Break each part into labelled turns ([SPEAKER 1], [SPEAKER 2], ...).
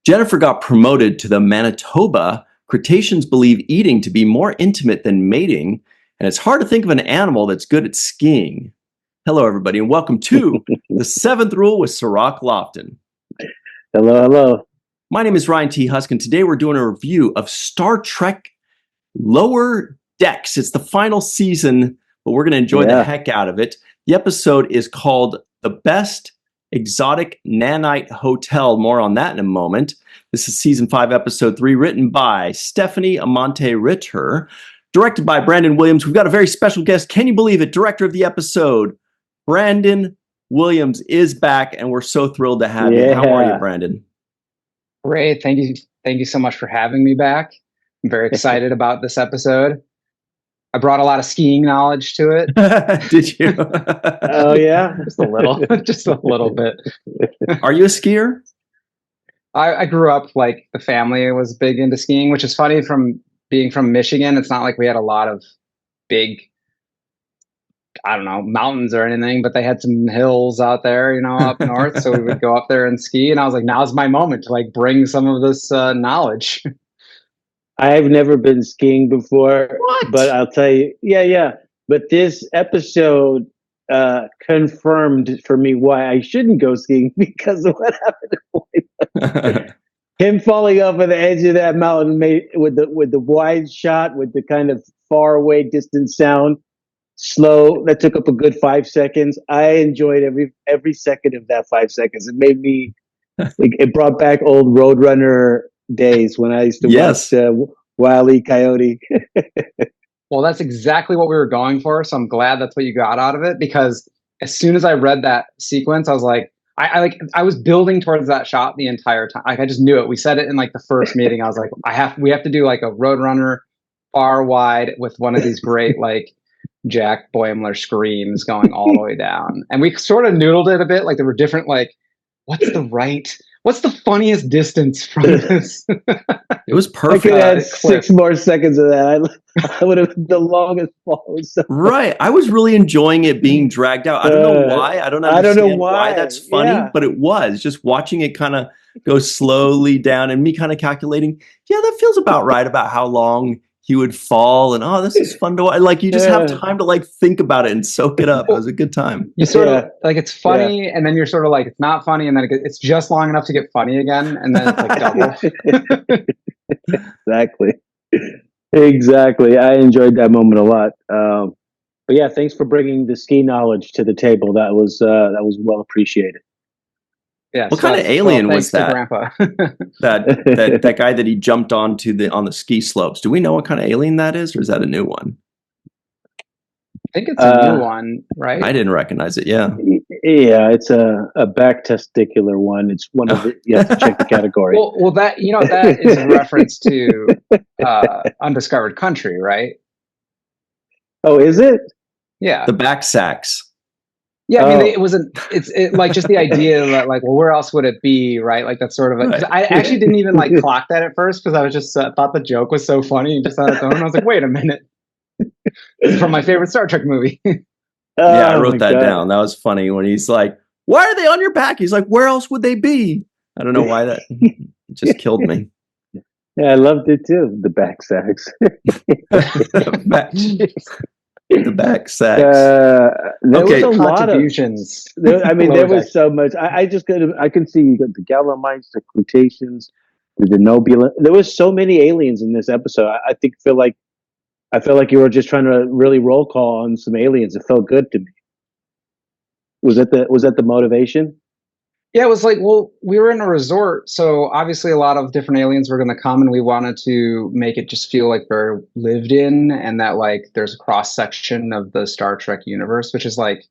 [SPEAKER 1] Jennifer got promoted to the Manitoba. Cretaceans believe eating to be more intimate than mating, and it's hard to think of an animal that's good at skiing. Hello, everybody, and welcome to The Seventh Rule with Sirach Lofton.
[SPEAKER 2] Hello, hello.
[SPEAKER 1] My name is Ryan T. Husk, and today we're doing a review of Star Trek Lower Decks. It's the final season, but we're going to enjoy the heck out of it. The episode is called The Best Exotic Nanite Hotel. More on that in a moment. This is season 5, episode 3, written by Stephanie Amante Ritter, directed by Brandon Williams. We've got a very special guest. Can you believe it? Director of the episode, Brandon Williams, is back, and we're so thrilled to have you. How are you, Brandon?
[SPEAKER 3] Great. Thank you. Thank you so much for having me back. I'm very excited about this episode. I brought a lot of skiing knowledge to it.
[SPEAKER 1] Did you?
[SPEAKER 2] Oh, yeah?
[SPEAKER 3] Just a little. Just a little bit.
[SPEAKER 1] Are you a skier?
[SPEAKER 3] I grew up, like, the family was big into skiing, which is funny from being from Michigan. It's not like we had a lot of big, I don't know, mountains or anything, but they had some hills out there, you know, up north. So we would go up there and ski. And I was like, now's my moment to, like, bring some of this knowledge.
[SPEAKER 2] I've never been skiing before, but I'll tell you, yeah. But this episode confirmed for me why I shouldn't go skiing because of what happened. Him falling off of the edge of that mountain with the wide shot, with the kind of far away distant sound, slow. That took up a good 5 seconds. I enjoyed every second of that 5 seconds. It made me it brought back old Roadrunner days when I used to watch Wile E. Coyote.
[SPEAKER 3] Well, that's exactly what we were going for. So I'm glad that's what you got out of it, because as soon as I read that sequence, I was like, I was building towards that shot the entire time. Like, I just knew it. We said it in like the first meeting. I was like, we have to do like a Roadrunner far wide with one of these great like Jack Boimler screams going all the way down. And we sort of noodled it a bit. Like, there were different, like, what's the funniest distance from this?
[SPEAKER 1] It was perfect.
[SPEAKER 2] I could add 6 more seconds of that. I would have the longest fall. So.
[SPEAKER 1] Right. I was really enjoying it being dragged out. I don't know why. I don't know why that's funny, but it was. Just watching it kind of go slowly down and me kind of calculating, that feels about right about how long he would fall, and this is fun to watch. Like, you just have time to like think about it and soak it up. It was a good time.
[SPEAKER 3] You sort of like, it's funny, and then you're sort of like, it's not funny, and then it's just long enough to get funny again, and then it's like double.
[SPEAKER 2] Exactly. I enjoyed that moment a lot. But yeah, thanks for bringing the ski knowledge to the table. That was well appreciated.
[SPEAKER 3] Yeah.
[SPEAKER 1] What kind of alien was that?
[SPEAKER 3] Grandpa.
[SPEAKER 1] that guy that he jumped on the ski slopes. Do we know what kind of alien that is, or is that a new one?
[SPEAKER 3] I think it's a new one, right?
[SPEAKER 1] I didn't recognize it. Yeah,
[SPEAKER 2] it's a back testicular one. It's one of the, you have to check the category.
[SPEAKER 3] well, that that is a reference to Undiscovered Country, right?
[SPEAKER 2] Oh, is it?
[SPEAKER 3] Yeah,
[SPEAKER 1] the back sacks.
[SPEAKER 3] Yeah, I mean, it's like just the idea that, like, well, where else would it be, right? Like, that's sort of like, I actually didn't even like clock that at first, because I was just thought the joke was so funny and just on its own. I was like, wait a minute, it's from my favorite Star Trek movie.
[SPEAKER 1] I wrote that down. That was funny when he's like, "Why are they on your back?" He's like, "Where else would they be?" I don't know why that just killed me.
[SPEAKER 2] Yeah, I loved it too. The back sacks.
[SPEAKER 1] The back sacks.
[SPEAKER 2] There was a lot of
[SPEAKER 3] contributions.
[SPEAKER 2] There was so much. I can see you got the Gallimites, the Cretaceans, the Denobulans. There was so many aliens in this episode. I feel like you were just trying to really roll call on some aliens. It felt good to me. Was that the motivation?
[SPEAKER 3] Yeah, it was like, well, we were in a resort, so obviously a lot of different aliens were going to come, and we wanted to make it just feel like they're lived in, and that like there's a cross section of the Star Trek universe, which is like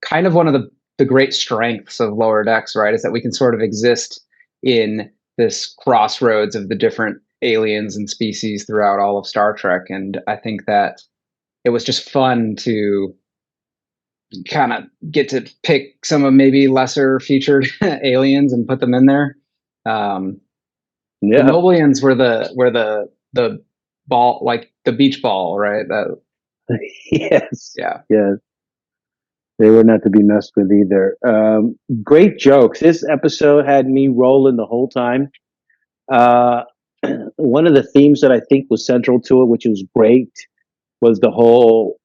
[SPEAKER 3] kind of one of the great strengths of Lower Decks, right? Is that we can sort of exist in this crossroads of the different aliens and species throughout all of Star Trek, and I think that it was just fun to kind of get to pick some of maybe lesser featured aliens and put them in there. The Noblians were the ball, like the beach ball, right?
[SPEAKER 2] Yes.
[SPEAKER 3] Yeah.
[SPEAKER 2] Yes. They were not to be messed with either. Great jokes. This episode had me rolling the whole time. One of the themes that I think was central to it, which was great, was the whole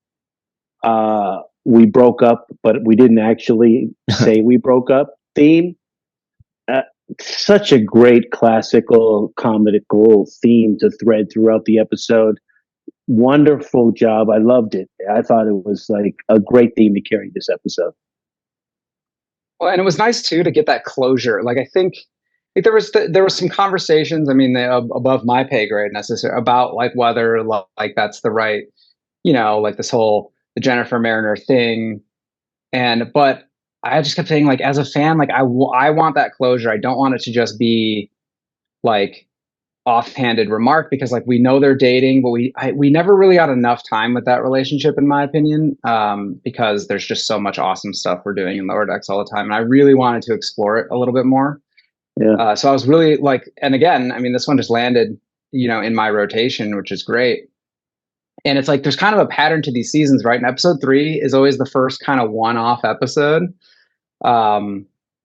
[SPEAKER 2] we broke up, but we didn't actually say we broke up theme. Uh, Such a great classical comical theme to thread throughout the episode. Wonderful job. I loved it. I thought it was like a great theme to carry this episode.
[SPEAKER 3] Well, and it was nice too to get that closure. Like I think there was some conversations. I mean, above my pay grade necessarily about like whether like that's the right, like this whole the Jennifer Mariner thing, but I just kept saying like as a fan, like I want that closure. I don't want it to just be like offhanded remark because like we know they're dating, but we never really got enough time with that relationship in my opinion, because there's just so much awesome stuff we're doing in Lower Decks all the time, and I really wanted to explore it a little bit more.
[SPEAKER 2] Yeah.
[SPEAKER 3] So I was really like, and again, I mean, this one just landed, in my rotation, which is great. And it's like there's kind of a pattern to these seasons, right? And episode 3 is always the first kind of one-off episode, where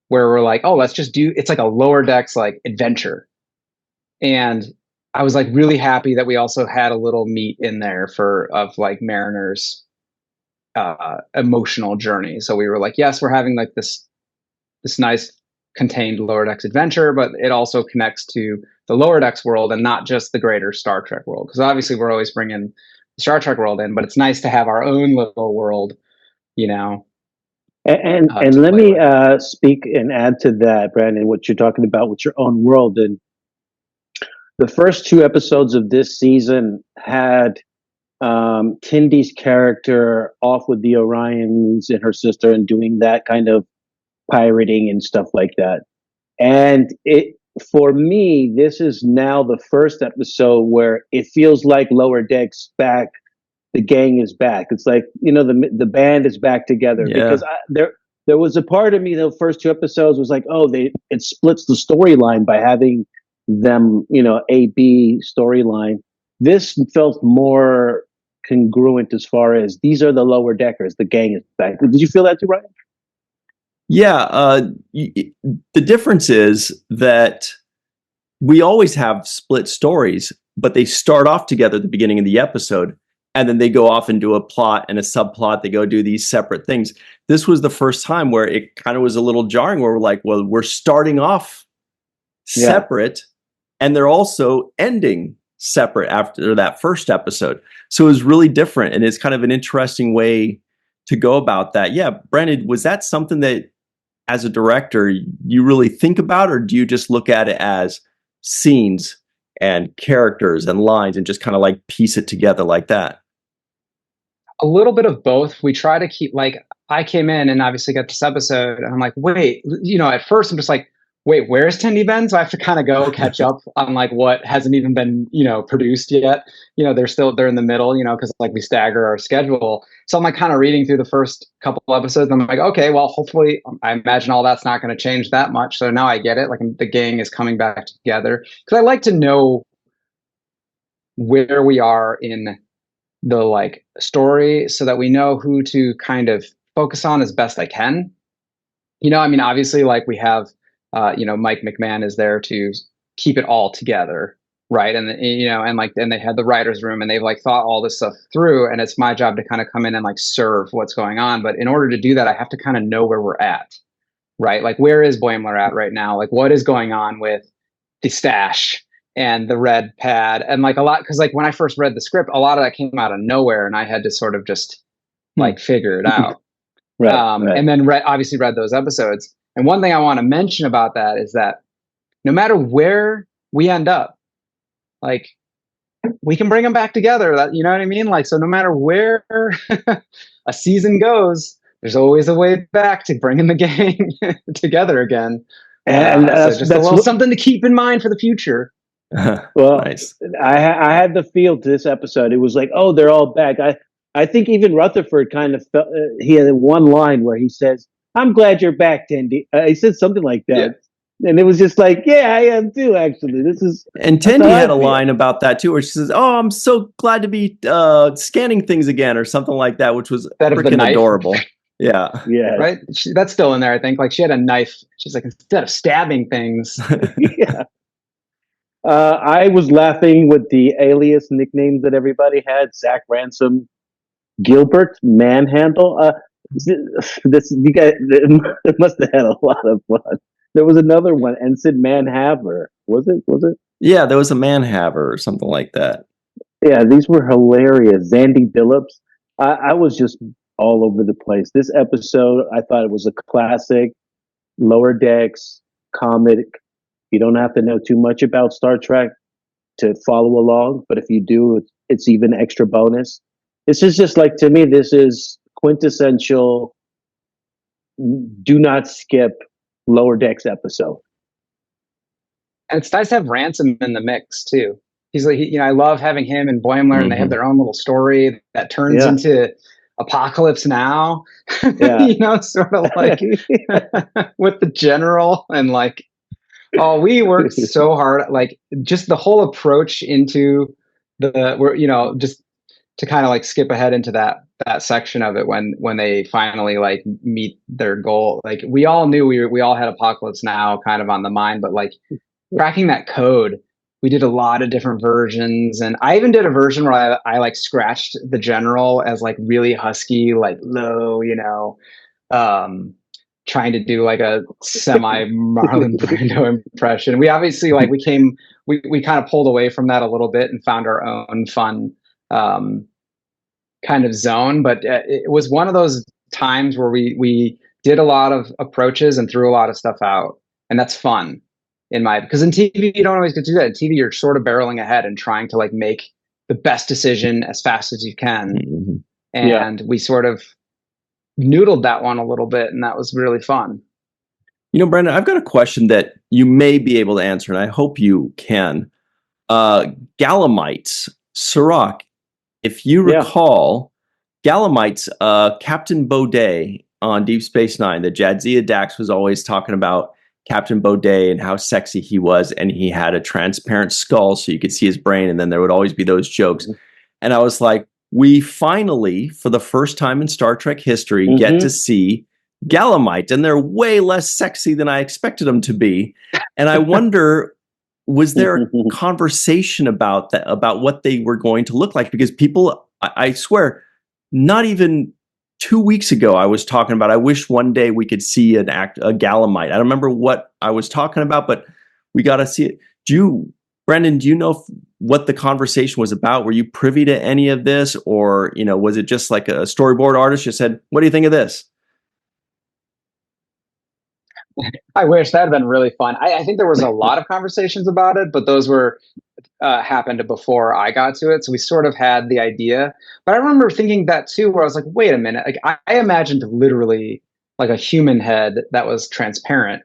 [SPEAKER 3] we're like, oh, let's just do. It's like a Lower Decks like adventure. And I was like really happy that we also had a little meat in there of like Mariner's emotional journey. So we were like, yes, we're having like this nice contained Lower Decks adventure, but it also connects to the Lower Decks world and not just the greater Star Trek world. Because obviously we're always bringing the Star Trek world in, but it's nice to have our own little world,
[SPEAKER 2] And let me speak and add to that, Brandon, what you're talking about with your own world. And the first 2 episodes of this season had Tindy's character off with the Orions and her sister and doing that kind of pirating and stuff like that. And for me, this is now the first episode where it feels like Lower Decks back. The gang is back. It's like, the band is back together.
[SPEAKER 1] Yeah.
[SPEAKER 2] Because there was a part of me, the first 2 episodes was like, oh, it splits the storyline by having them, A-B storyline. This felt more congruent as far as these are the Lower Deckers. The gang is back. Did you feel that too, Ryan?
[SPEAKER 1] Yeah. The difference is that we always have split stories, but they start off together at the beginning of the episode, and then they go off and do a plot and a subplot. They go do these separate things. This was the first time where it kind of was a little jarring, where we're like, well, we're starting off separate, and they're also ending separate after that first episode. So it was really different, and it's kind of an interesting way to go about that. Yeah, Brandon, was that something that as a director you really think about, or do you just look at it as scenes and characters and lines and just kind of like piece it together like that?
[SPEAKER 3] A little bit of both. We try to keep, like, I came in and obviously got this episode and I'm like, wait, at first I'm just like, wait, where's Tendy Ben? So I have to kind of go catch up on like what hasn't even been, produced yet. They're in the middle, because like we stagger our schedule. So I'm like kind of reading through the first couple episodes. And I'm like, okay, well, hopefully I imagine all that's not going to change that much. So now I get it. Like the gang is coming back together, because I like to know where we are in the like story so that we know who to kind of focus on as best I can. I mean, obviously like we have, Mike McMahon is there to keep it all together, right? And and they had the writers' room and they've like thought all this stuff through, and it's my job to kind of come in and like serve what's going on. But in order to do that, I have to kind of know where we're at, right? Like where is Boimler at right now? Like what is going on with the stash and the red pad, and like a lot, because like when I first read the script, a lot of that came out of nowhere, and I had to sort of just like figure it out.
[SPEAKER 2] Right.
[SPEAKER 3] And then obviously read those episodes. And one thing I want to mention about that is that no matter where we end up, like we can bring them back together. You know what I mean? Like, so no matter where a season goes, there's always a way back to bringing the gang together again. And so just a little something to keep in mind for the future.
[SPEAKER 2] Well,
[SPEAKER 1] nice.
[SPEAKER 2] I had the feel to this episode. It was like, oh, they're all back. I think even Rutherford kind of felt, he had one line where he says, I'm glad you're back, Tendy. He said something like that. Yeah. And it was just like, yeah, I am too, actually.
[SPEAKER 1] And Tendy had a line about that too, where she says, oh, I'm so glad to be scanning things again, or something like that, which was freaking adorable. Yeah.
[SPEAKER 2] Yeah.
[SPEAKER 3] Right? That's still in there, I think. Like she had a knife. She's like, instead of stabbing things.
[SPEAKER 2] Yeah. I was laughing with the alias nicknames that everybody had: Zach Ransom, Gilbert Manhandle. This you guys it must have had a lot of fun. There was another one, Ensign Manhaver. Was it? Was it?
[SPEAKER 1] Yeah, there was a manhaver or something like that.
[SPEAKER 2] Yeah, these were hilarious. Zandy Phillips. I was just all over the place. This episode, I thought it was a classic, lower decks, comic. You don't have to know too much about Star Trek to follow along, but if you do, it's even extra bonus. This is just like, to me, this is quintessential do not skip lower decks episode.
[SPEAKER 3] And it's nice to have Ransom in the mix too. He's like, I love having him and Boimler, and they have their own little story that turns into Apocalypse Now. Sort of like with the general and like, oh, we worked so hard. Like just the whole approach into just to kind of like skip ahead into that section of it when they finally like meet their goal. Like we all knew we all had Apocalypse Now kind of on the mind, but like cracking that code, we did a lot of different versions, and I even did a version where I like scratched the general as like really husky, like low, trying to do like a semi Marlon Brando impression. We obviously like we kind of pulled away from that a little bit and found our own fun kind of zone, but it was one of those times where we did a lot of approaches and threw a lot of stuff out, and that's fun because in TV you don't always get to do that. In TV you're sort of barreling ahead and trying to like make the best decision as fast as you can, and we sort of noodled that one a little bit, and that was really fun.
[SPEAKER 1] Brendan, I've got a question that you may be able to answer, and I hope you can. Galamites, Sirach, if you recall, Galamites, Captain Baudet on Deep Space Nine, the Jadzia Dax was always talking about Captain Baudet and how sexy he was, and he had a transparent skull so you could see his brain, and then there would always be those jokes. And I was like, we finally, for the first time in Star Trek history, get to see Galamite, and they're way less sexy than I expected them to be. And I wonder, was there a conversation about that, about what they were going to look like? Because people, I swear, not even 2 weeks ago, I was talking about, I wish one day we could see a Galamite. I don't remember what I was talking about, but we got to see it. Brendan, do you know what the conversation was about? Were you privy to any of this? Or, was it just like a storyboard artist just said, what do you think of this?
[SPEAKER 3] I wish that had been really fun. I think there was a lot of conversations about it, but those were happened before I got to it. So we sort of had the idea, but I remember thinking that too, where I was like, wait a minute. Like I imagined literally like a human head that was transparent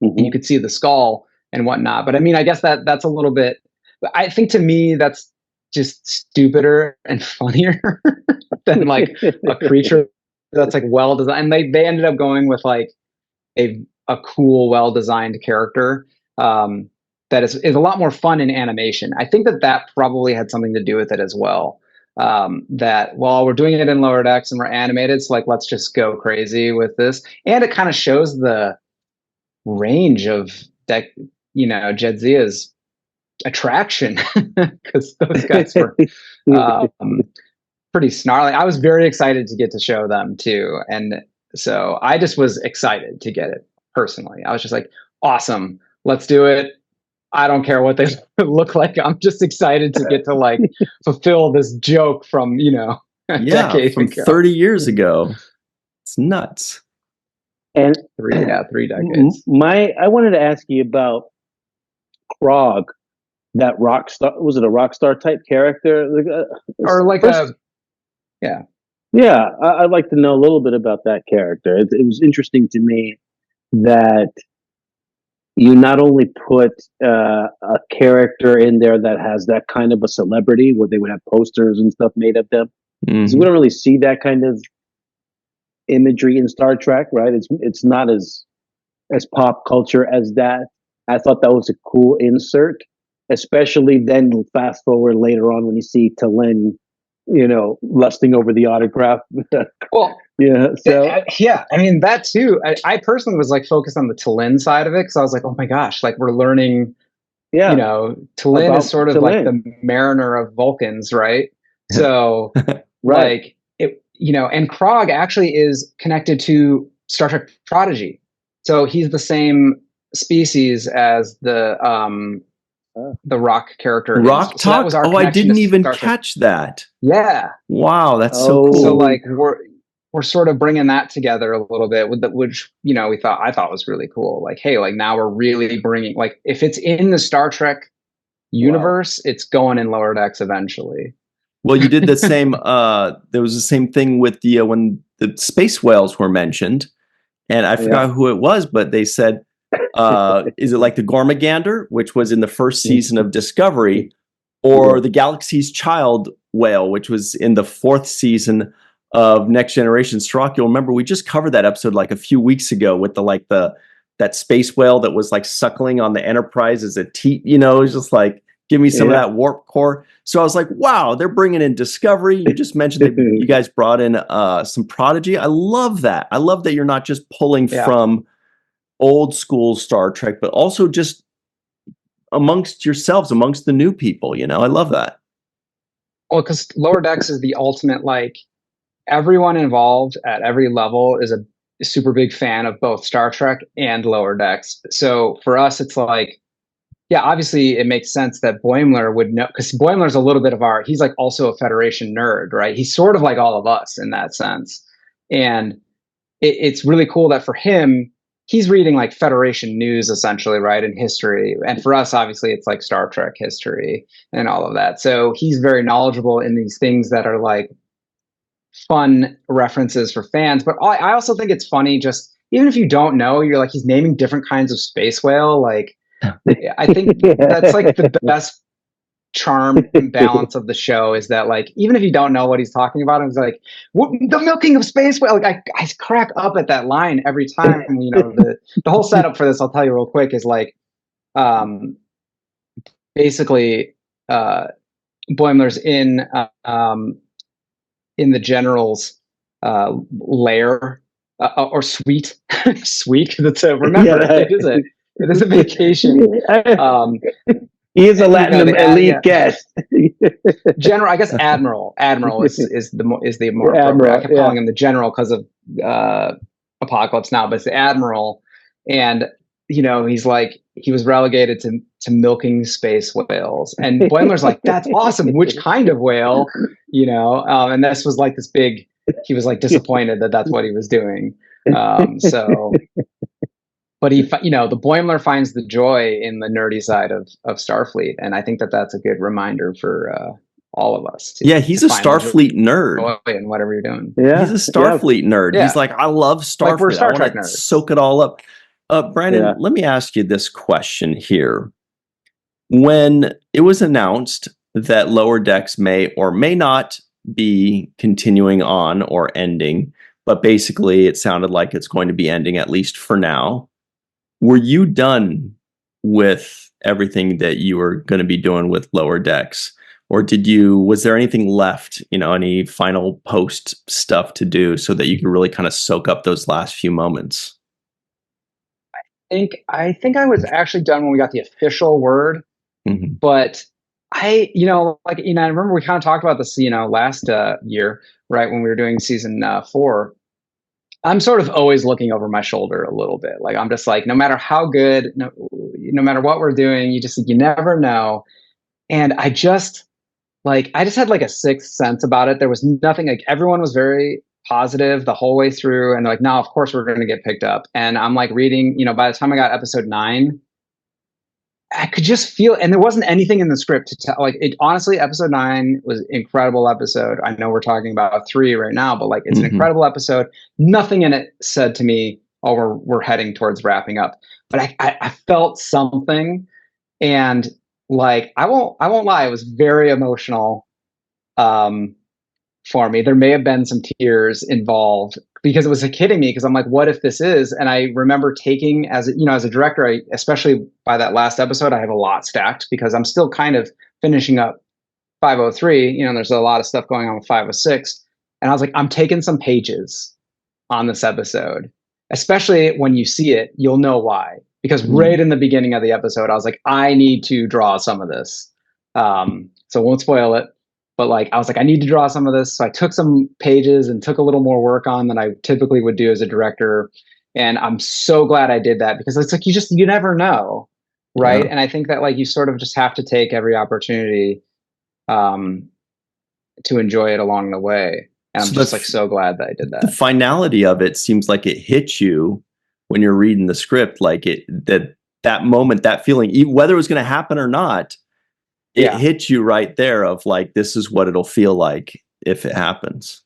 [SPEAKER 3] and you could see the skull and whatnot. But I mean, I guess that's a little bit, I think to me, that's just stupider and funnier than like a creature that's like well designed. And they ended up going with like a cool, well-designed character that is a lot more fun in animation. I think that probably had something to do with it as well. That while we're doing it in lower decks and we're animated, so like let's just go crazy with this, and it kind of shows the range of Jadzia's attraction because those guys were pretty snarly. I was very excited to get to show them too, and so I just was excited to get it personally. I was just like, awesome, let's do it. I don't care what they look like. I'm just excited to get to like fulfill this joke from, a decade
[SPEAKER 1] from
[SPEAKER 3] ago.
[SPEAKER 1] 30 years ago. It's nuts.
[SPEAKER 2] And
[SPEAKER 3] 3 decades.
[SPEAKER 2] I wanted to ask you about Krog, that rock star. Was it a rock star type character?
[SPEAKER 3] Or like yeah.
[SPEAKER 2] Yeah, I'd like to know a little bit about that character. It was interesting to me that you not only put a character in there that has that kind of a celebrity, where they would have posters and stuff made of them. Mm-hmm. So we don't really see that kind of imagery in Star Trek, right? It's not as pop culture as that. I thought that was a cool insert, especially then fast forward later on when you see T'Lyn, lusting over the autograph.
[SPEAKER 3] Well,
[SPEAKER 2] yeah. So
[SPEAKER 3] yeah, I mean that too. I personally was like focused on the T'Lyn side of it because I was like, oh my gosh, like we're learning
[SPEAKER 2] Yeah.
[SPEAKER 3] T'Lyn is sort of like
[SPEAKER 2] T'Lyn.
[SPEAKER 3] the mariner of Vulcans, right? So,
[SPEAKER 2] Right.
[SPEAKER 3] like it, and Krog actually is connected to Star Trek Prodigy, so he's the same species as the Rock character.
[SPEAKER 1] Rock
[SPEAKER 3] So that was
[SPEAKER 1] Talk?
[SPEAKER 3] our
[SPEAKER 1] Oh, I
[SPEAKER 3] connection
[SPEAKER 1] didn't
[SPEAKER 3] to
[SPEAKER 1] even
[SPEAKER 3] Star Trek.
[SPEAKER 1] catch that.
[SPEAKER 3] Yeah.
[SPEAKER 1] Wow, that's so
[SPEAKER 2] Oh.
[SPEAKER 1] cool.
[SPEAKER 3] So like we're sort of bringing that together a little bit with which I thought was really cool. Like, hey, like now we're really bringing, like, if it's in the Star Trek universe, it's going in Lower Decks eventually.
[SPEAKER 1] Well, you did the same. There was the same thing with the when the space whales were mentioned, and I forgot who it was, but they said, "Is it like the Gormagander, which was in the first season of Discovery, or the Galaxy's Child whale, which was in the fourth season of Next Generation Strock?" You'll remember we just covered that episode like a few weeks ago with that space whale that was like suckling on the Enterprise as a teat. It was just like, give me some of that warp core. So I was like, wow, they're bringing in Discovery. You just mentioned that you guys brought in some Prodigy. I love that. I love that you're not just pulling from old school Star Trek, but also just amongst yourselves, amongst the new people. I love that.
[SPEAKER 3] Well, because Lower Decks is the ultimate, like, everyone involved at every level is a super big fan of both Star Trek and Lower Decks. So for us, it's like, yeah, obviously it makes sense that Boimler would know, because Boimler's a little bit of he's like also a Federation nerd, right? He's sort of like all of us in that sense. And it's really cool that for him, he's reading like Federation news essentially, right? And history. And for us, obviously, it's like Star Trek history and all of that. So he's very knowledgeable in these things that are like fun references for fans. But I also think it's funny, just even if you don't know, you're like, he's naming different kinds of space whale. Like, I think that's like the best charm and balance of the show, is that, like, even if you don't know what he's talking about, it's like, the milking of space whale. Like, I crack up at that line every time. The whole setup for this, I'll tell you real quick, is like, basically, Boimler's in the general's lair or suite. Suite. That's remember, it is a vacation.
[SPEAKER 2] He is a Latin elite guest.
[SPEAKER 3] General, I guess Admiral. Admiral is the more appropriate. I kept calling him the General because of Apocalypse Now, but it's the Admiral. And he's like, he was relegated to milking space whales, and Boimler's like, that's awesome. Which kind of whale? And this was like this big. He was like disappointed that that's what he was doing. But the Boimler finds the joy in the nerdy side of Starfleet, and I think that that's a good reminder for all of us.
[SPEAKER 1] He's a Starfleet nerd,
[SPEAKER 3] and whatever you're doing.
[SPEAKER 1] Yeah, he's a Starfleet nerd. Yeah. He's like, I love Starfleet. Like, we're Star Trek nerds. Soak it all up. Brandon, let me ask you this question here. When it was announced that Lower Decks may or may not be continuing on or ending, but basically it sounded like it's going to be ending, at least for now, were you done with everything that you were going to be doing with Lower Decks? Or was there anything left, any final post stuff to do so that you could really kind of soak up those last few moments?
[SPEAKER 3] I think I was actually done when we got the official word, but I remember we kind of talked about this, last year, right, when we were doing season 4. I'm sort of always looking over my shoulder a little bit. Like, I'm just like, no matter how good, no matter what we're doing, you never know. And I just had like a sixth sense about it. There was nothing, like, everyone was very positive the whole way through, and like, no, of course we're going to get picked up. And I'm like reading, by the time I got episode 9, I could just feel, and there wasn't anything in the script to tell. Like, honestly, episode 9 was an incredible episode. I know we're talking about 3 right now, but like, it's an incredible episode. Nothing in it said to me, oh, we're heading towards wrapping up. But I felt something, and like, I won't lie, it was very emotional for me. There may have been some tears involved, because it was hitting me, because I'm like, what if this is? And I remember taking, as a director, especially by that last episode, I have a lot stacked, because I'm still kind of finishing up 503. There's a lot of stuff going on with 506. And I was like, I'm taking some pages on this episode, especially when you see it, you'll know why. because right in the beginning of the episode, I was like, I need to draw some of this. So won't spoil it, but like, I was like, I need to draw some of this. So I took some pages and took a little more work on than I typically would do as a director. And I'm so glad I did that, because it's like, you never know. Right.
[SPEAKER 1] Yeah.
[SPEAKER 3] And I think that like, you sort of just have to take every opportunity, to enjoy it along the way. And I'm just like so glad that I did that.
[SPEAKER 1] The finality of it seems like it hits you when you're reading the script, like that moment, that feeling, whether it was going to happen or not, it hits you right there of like, this is what it'll feel like if it happens.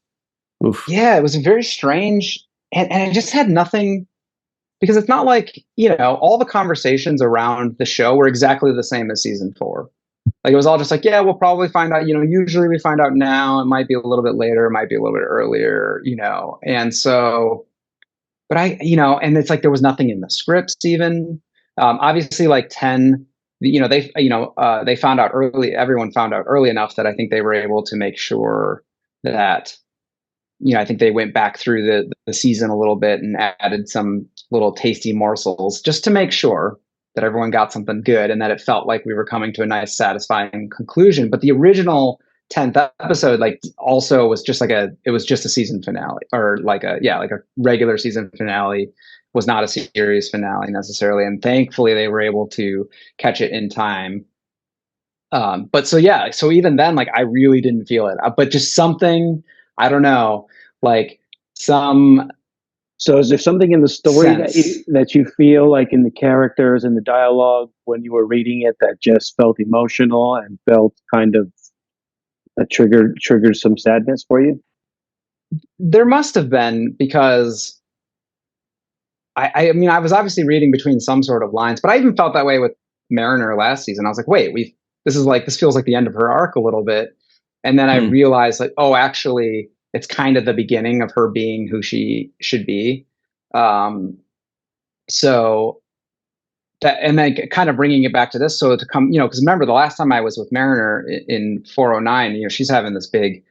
[SPEAKER 1] Oof.
[SPEAKER 3] Yeah, it was very strange. And it just had nothing, because it's not like, all the conversations around the show were exactly the same as season 4. Like, it was all just like, yeah, we'll probably find out, usually we find out now, it might be a little bit later, it might be a little bit earlier, and so, but and it's like, there was nothing in the scripts even. Obviously, like 10, they found out early, everyone found out early enough that I think they were able to make sure that, I think they went back through the season a little bit and added some little tasty morsels just to make sure that everyone got something good and that it felt like we were coming to a nice, satisfying conclusion. But the original 10th episode, like, also was just it was just a season finale, or like a regular season finale. Was not a series finale necessarily. And thankfully they were able to catch it in time. But so even then, like, I really didn't feel it, but just something, I don't know, like some.
[SPEAKER 2] So is there something in the story that you feel like in the characters and the dialogue when you were reading it that just felt emotional and felt kind of triggered some sadness for you?
[SPEAKER 3] There must have been, because I mean, I was obviously reading between some sort of lines, but I even felt that way with Mariner last season. I was like, wait, this feels like the end of her arc a little bit. And then I realized, like, oh, actually, it's kind of the beginning of her being who she should be. So that, and then kind of bringing it back to this. So to come, because remember the last time I was with Mariner in 409, she's having this big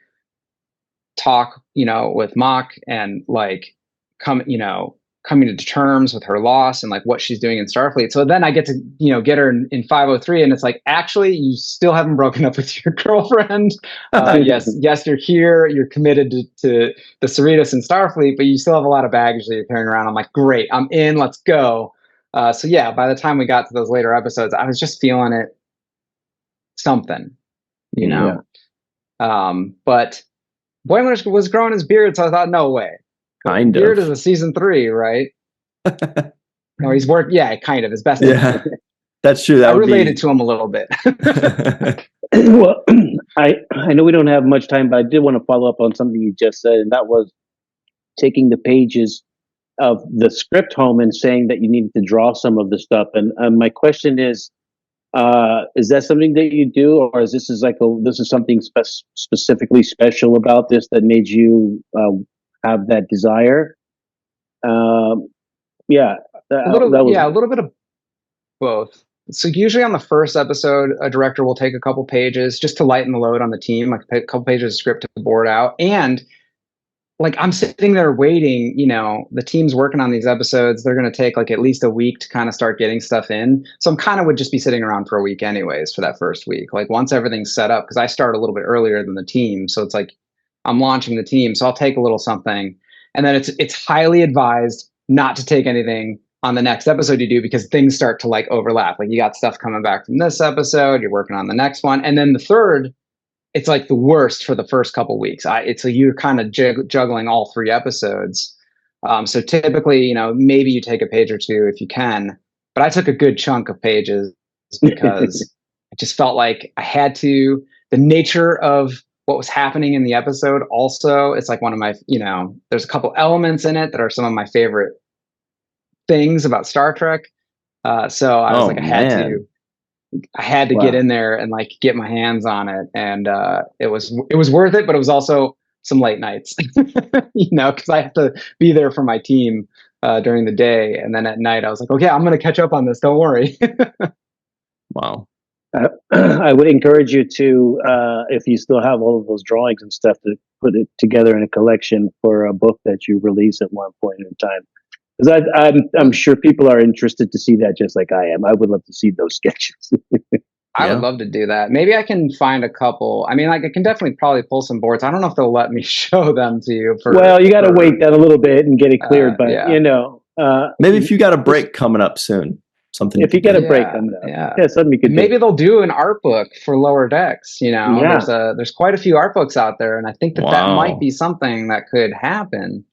[SPEAKER 3] talk, with Mock, and like coming to terms with her loss and like what she's doing in Starfleet. So then I get to, get her in 503, and it's like, actually, you still haven't broken up with your girlfriend. Yes, you're here. You're committed to the Cerritos and Starfleet, but you still have a lot of baggage that you're carrying around. I'm like, great, I'm in, let's go. So yeah, by the time we got to those later episodes, I was just feeling it, something, but Boimler was growing his beard, so I thought, no way.
[SPEAKER 1] Kind
[SPEAKER 3] Beard
[SPEAKER 1] of.
[SPEAKER 3] is a season 3, right? No, he's worked. Yeah, kind of. His best.
[SPEAKER 1] Yeah, that's true.
[SPEAKER 3] I related to him a little bit.
[SPEAKER 2] Well, I know we don't have much time, but I did want to follow up on something you just said, and that was taking the pages of the script home and saying that you needed to draw some of the stuff. And my question is that something that you do, or is this something specifically special about this that made you have that desire? A little bit of both. So usually on the first episode, a director will take a couple pages just to lighten the load on the team, like a couple pages of script to board out. And like, I'm sitting there waiting, the team's working on these episodes. They're going to take like at least a week to kind of start getting stuff in. So I'm kind of would just be sitting around for a week anyways for that first week. Like, once everything's set up, because I start a little bit earlier than the team. So it's like, I'm launching the team, so I'll take a little something. And then it's highly advised not to take anything on the next episode you do, because things start to like overlap. Like, you got stuff coming back from this episode, you're working on the next one. And then the third, it's like the worst for the first couple weeks. It's like you're kind of juggling all 3 episodes. So typically, maybe you take a page or 2 if you can, but I took a good chunk of pages because I just felt like I had to. The nature of what was happening in the episode also, it's like one of my, there's a couple elements in it that are some of my favorite things about Star Trek. So I was like, I had to get in there and like get my hands on it. And it was worth it, but it was also some late nights, because I have to be there for my team during the day. And then at night I was like, okay, I'm going to catch up on this. Don't worry.
[SPEAKER 1] Wow.
[SPEAKER 2] I would encourage you to, if you still have all of those drawings and stuff, to put it together in a collection for a book that you release at one point in time. Because I'm sure people are interested to see that, just like I am. I would love to see those sketches.
[SPEAKER 3] I would love to do that. Maybe I can find a couple. I mean, like, I can definitely probably pull some boards. I don't know if they'll let me show them to you.
[SPEAKER 2] Well, you got to wait that a little bit and get it cleared. But
[SPEAKER 1] maybe if you got a break coming up soon, something.
[SPEAKER 2] If you get a break coming up, something you could.
[SPEAKER 3] Maybe they'll do an art book for Lower Decks. There's quite a few art books out there, and I think that might be something that could happen.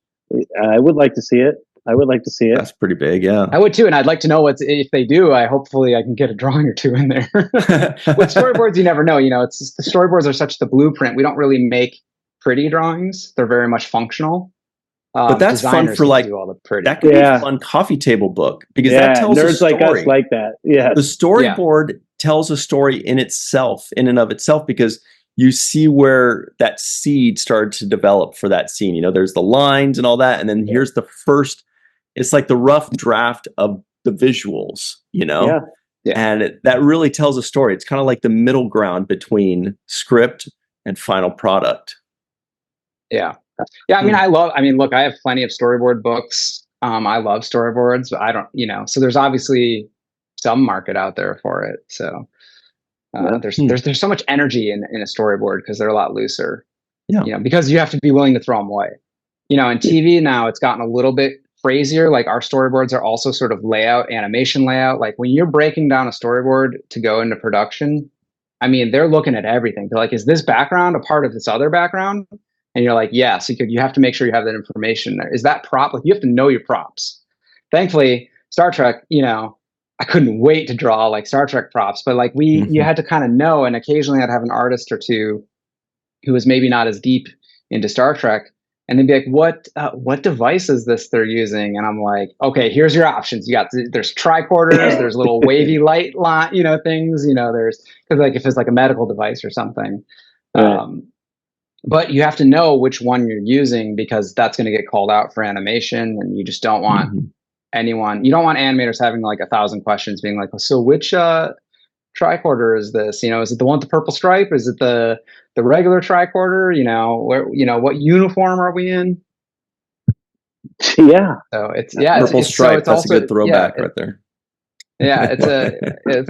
[SPEAKER 2] I would like to see it.
[SPEAKER 1] That's pretty big, yeah.
[SPEAKER 3] I would too, and I'd like to know if they do. Hopefully I can get a drawing or two in there. With storyboards, you never know. It's just, the storyboards are such the blueprint. We don't really make pretty drawings; they're very much functional.
[SPEAKER 1] But that's fun for like all the pretty. That could be a fun coffee table book because that tells a story.
[SPEAKER 2] Nerds like us like that. Yeah,
[SPEAKER 1] the storyboard tells a story in and of itself, because you see where that seed started to develop for that scene. There's the lines and all that, and then here's the first. It's like the rough draft of the visuals, and that really tells a story. It's kind of like the middle ground between script and final product.
[SPEAKER 3] Yeah. I mean, look, I have plenty of storyboard books. I love storyboards, but I don't, so there's obviously some market out there for it. So there's so much energy in a storyboard because they're a lot looser, because you have to be willing to throw them away. In TV now, it's gotten a little bit crazier. Like, our storyboards are also sort of animation layout. Like, when you're breaking down a storyboard to go into production, I mean, they're looking at everything. They're like, is this background a part of this other background? And you're like, yeah. So you have to make sure you have that information there. Is that prop? Like, you have to know your props. Thankfully, Star Trek, I couldn't wait to draw like Star Trek props, but like you had to kind of know. And occasionally I'd have an artist or two who was maybe not as deep into Star Trek, and they'd be like, what device is this they're using? And I'm like, okay, here's your options. There's tricorders, there's little wavy light line, things, there's, because like if it's like a medical device or something. Right. But you have to know which one you're using, because that's going to get called out for animation, and you just don't want you don't want animators having like 1,000 questions being like, so which tricorder is this? Is it the one with the purple stripe? Is it the regular tricorder? What uniform are we in?
[SPEAKER 2] Yeah.
[SPEAKER 3] So it's
[SPEAKER 1] purple stripe. That's also a good throwback right there.
[SPEAKER 3] Yeah, it's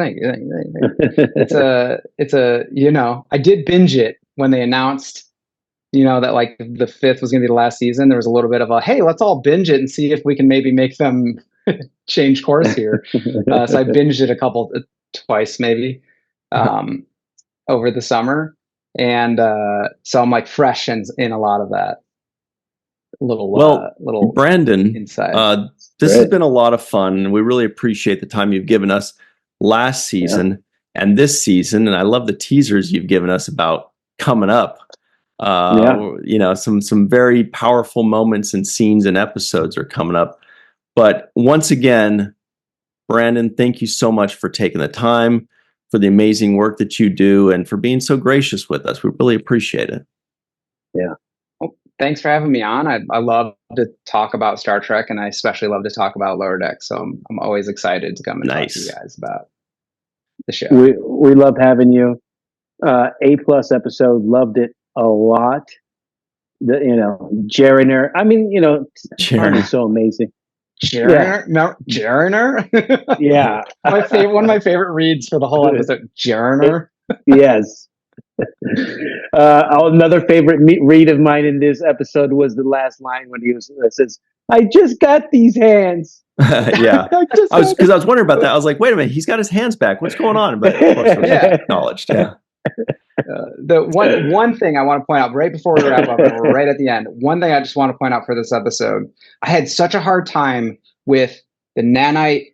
[SPEAKER 3] I did binge it when they announced, that like the 5th was going to be the last season. There was a little bit of a, hey, let's all binge it and see if we can maybe make them change course here. So I binged it twice maybe over the summer, and so I'm like fresh in a lot of that little
[SPEAKER 1] Brandon
[SPEAKER 3] inside.
[SPEAKER 1] This has been a lot of fun, and we really appreciate the time you've given us last season and this season, and I love the teasers you've given us about coming up. Some very powerful moments and scenes and episodes are coming up. But once again, Brandon, thank you so much for taking the time, for the amazing work that you do, and for being so gracious with us. We really appreciate it.
[SPEAKER 2] Yeah.
[SPEAKER 3] Well, thanks for having me on. I love to talk about Star Trek, and I especially love to talk about Lower Decks. So I'm always excited to come and talk to you guys about the show.
[SPEAKER 2] We love having you. A+ episode, loved it a lot. Jariner. I mean, Jariner is so amazing.
[SPEAKER 3] Jariner?
[SPEAKER 2] Yeah.
[SPEAKER 3] One of my favorite reads for the whole episode. Jariner.
[SPEAKER 2] Yes. Another favorite read of mine in this episode was the last line when he says, "I just got these hands."
[SPEAKER 1] Yeah. I was wondering about that. I was like, wait a minute, he's got his hands back. What's going on? But of course, it was acknowledged. Yeah.
[SPEAKER 3] The one thing I want to point out right before we wrap up, and we're right at the end. One thing I just want to point out for this episode, I had such a hard time with the nanite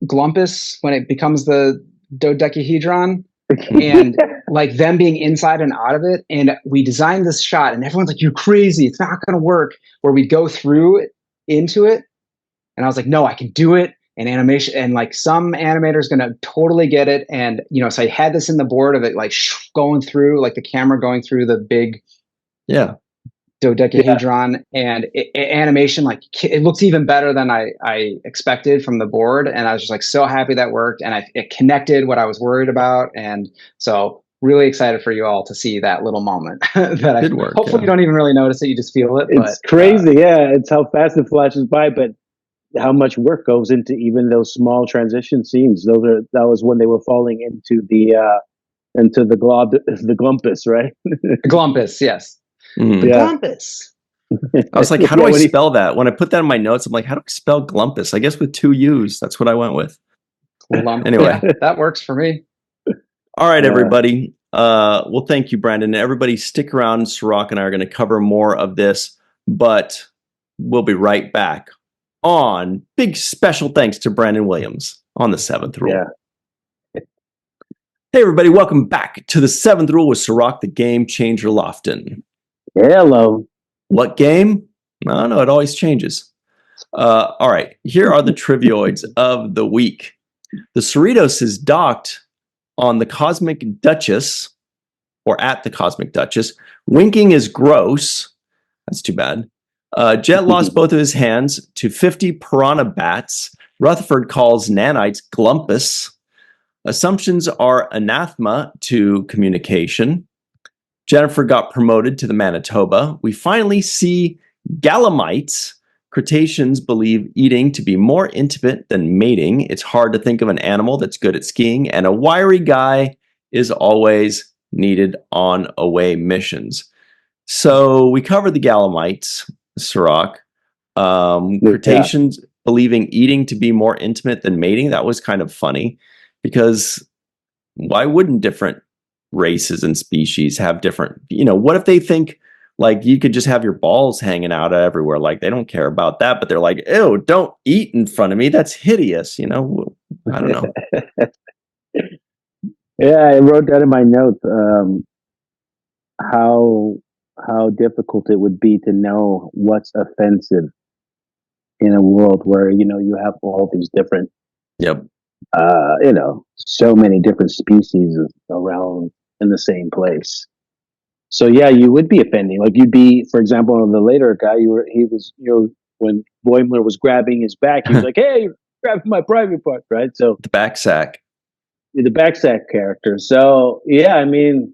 [SPEAKER 3] glumpus when it becomes the dodecahedron, and like them being inside and out of it. And we designed this shot, and everyone's like, "You're crazy! It's not going to work." Where we go through it, into it, and I was like, "No, I can do it." And animation, and like some animator's gonna totally get it. And so I had this in the board of it, like going through, like the camera going through the big dodecahedron, and animation, like it looks even better than I expected from the board. And I was just like so happy that worked, and it connected what I was worried about. And so really excited for you all to see that little moment that
[SPEAKER 1] did work.
[SPEAKER 3] Hopefully you don't even really notice it, you just feel it.
[SPEAKER 2] It's crazy, it's how fast it flashes by, but how much work goes into even those small transition scenes. That was when they were falling into the glumpus, right?
[SPEAKER 3] Glumpus, yes.
[SPEAKER 1] Mhm.
[SPEAKER 2] Yeah.
[SPEAKER 3] Glumpus.
[SPEAKER 1] I was like, how do
[SPEAKER 2] Yeah,
[SPEAKER 1] I
[SPEAKER 2] when he-
[SPEAKER 1] spell that? When I put that in my notes, I'm like, how do I spell glumpus? I guess with 2 U's. That's what I went with. Anyway.
[SPEAKER 3] Yeah, that works for me.
[SPEAKER 1] All right,
[SPEAKER 2] Yeah.
[SPEAKER 1] everybody. Well, thank you, Brandon. Everybody stick around. Sirach and I are going to cover more of this, but we'll be right back on big special thanks to Brandon Williams on the 7th Rule.
[SPEAKER 2] Yeah.
[SPEAKER 1] Hey, everybody. Welcome back to the 7th Rule with Sirach, the game changer Lofton.
[SPEAKER 2] Hello.
[SPEAKER 1] What game? I don't know. It always changes. All right. Here are the trivioids of the week. The Cerritos is docked on the Cosmic Duchess, or at the Cosmic Duchess. Winking is gross. That's too bad. Jet lost both of his hands to 50 piranha bats. Rutherford calls nanites glumpus. Assumptions are anathema to communication. Jennifer got promoted to the Manitoba. We finally see Gallimites. Cretaceans believe eating to be more intimate than mating. It's hard to think of an animal that's good at skiing. And a wiry guy is always needed on away missions. So we covered the Gallimites, Sirach. Cretaceans believing eating to be more intimate than mating. That was kind of funny because why wouldn't different races and species have different, what if they think like you could just have your balls hanging out everywhere? Like they don't care about that, but they're like, ew, don't eat in front of me. That's hideous. I don't know.
[SPEAKER 2] Yeah, I wrote that in my notes. How difficult it would be to know what's offensive in a world where you have all these different,
[SPEAKER 1] Yep.
[SPEAKER 2] so many different species around in the same place. So yeah, you would be offending. Like you'd be, for example, on the later guy, when Boimler was grabbing his back, he was like, "Hey, you're grabbing my private part," right? So
[SPEAKER 1] The back sack.
[SPEAKER 2] the backsack character. So yeah, I mean,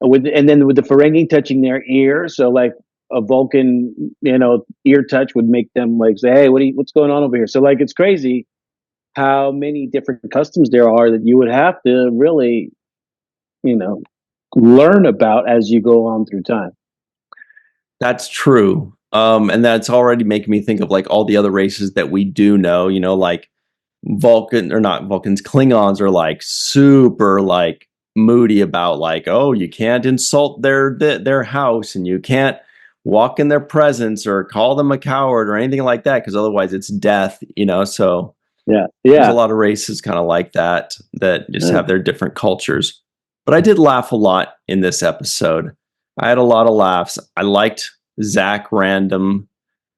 [SPEAKER 2] and then with the Ferengi touching their ear, so like a Vulcan, ear touch would make them like say, "Hey, what's going on over here?" So like, it's crazy how many different customs there are that you would have to really, learn about as you go on through time.
[SPEAKER 1] That's true. And that's already making me think of like all the other races that we do know, like Vulcan or not Vulcans, Klingons are like super like moody about like, oh, you can't insult their house and you can't walk in their presence or call them a coward or anything like that because otherwise it's death, so
[SPEAKER 2] Yeah.
[SPEAKER 1] there's a lot of races kind of like that just have their different cultures. But I did laugh a lot in this episode. I had a lot of laughs. I liked Zach Random